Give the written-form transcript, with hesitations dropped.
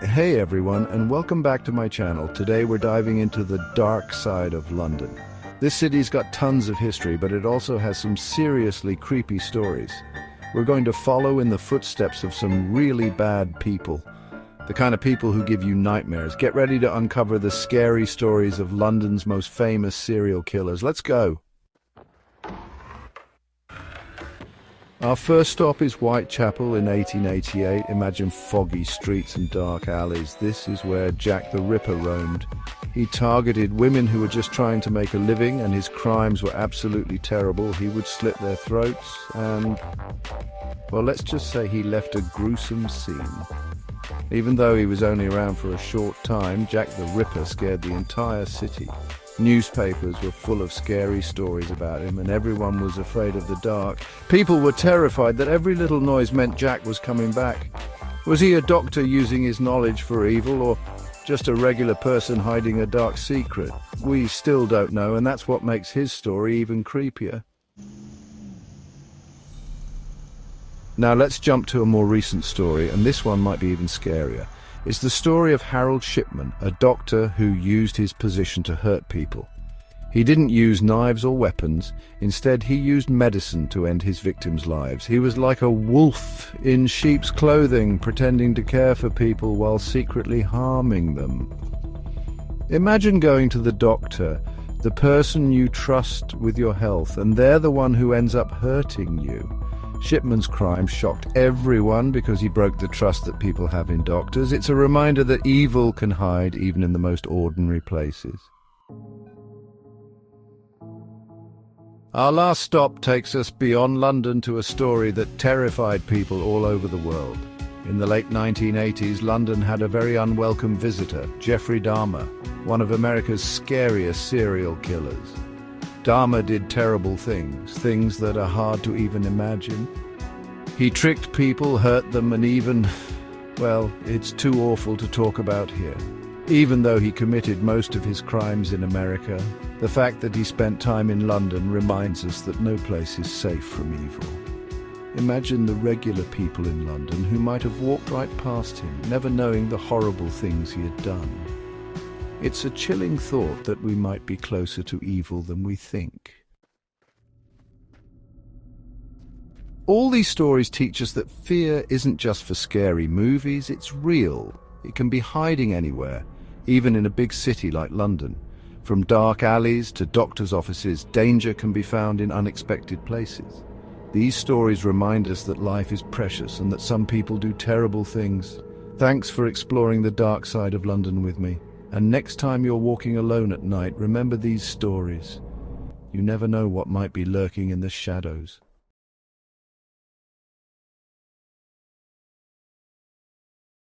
Hey everyone, and welcome back to my channel. Today we're diving into the dark side of London. This city's got tons of history, but it also has some seriously creepy stories. We're going to follow in the footsteps of some really bad people. The kind of people who give you nightmares. Get ready to uncover the scary stories of London's most famous serial killers. Let's go! Our first stop is Whitechapel in 1888. Imagine foggy streets and dark alleys. This is where Jack the Ripper roamed. He targeted women who were just trying to make a living, and his crimes were absolutely terrible. He would slit their throats and, well, let's just say he left a gruesome scene. Even though he was only around for a short time, Jack the Ripper scared the entire city. Newspapers were full of scary stories about him, and everyone was afraid of the dark. People were terrified that every little noise meant Jack was coming back. Was he a doctor using his knowledge for evil, or just a regular person hiding a dark secret? We still don't know, and that's what makes his story even creepier. Now let's jump to a more recent story, and this one might be even scarier. It's the story of Harold Shipman, a doctor who used his position to hurt people. He didn't use knives or weapons. Instead, he used medicine to end his victims' lives. He was like a wolf in sheep's clothing, pretending to care for people while secretly harming them. Imagine going to the doctor, the person you trust with your health, and they're the one who ends up hurting you. Shipman's crime shocked everyone because he broke the trust that people have in doctors. It's a reminder that evil can hide even in the most ordinary places. Our last stop takes us beyond London to a story that terrified people all over the world. In the late 1980s, London had a very unwelcome visitor, Jeffrey Dahmer, one of America's scariest serial killers. Dahmer did terrible things that are hard to even imagine. He tricked people, hurt them, and even, well, it's too awful to talk about here. Even though he committed most of his crimes in America, the fact that he spent time in London reminds us that no place is safe from evil. Imagine the regular people in London who might have walked right past him, never knowing the horrible things he had done. It's a chilling thought that we might be closer to evil than we think. All these stories teach us that fear isn't just for scary movies, it's real. It can be hiding anywhere, even in a big city like London. From dark alleys to doctors' offices, danger can be found in unexpected places. These stories remind us that life is precious and that some people do terrible things. Thanks for exploring the dark side of London with me. And next time you're walking alone at night, remember these stories. You never know what might be lurking in the shadows.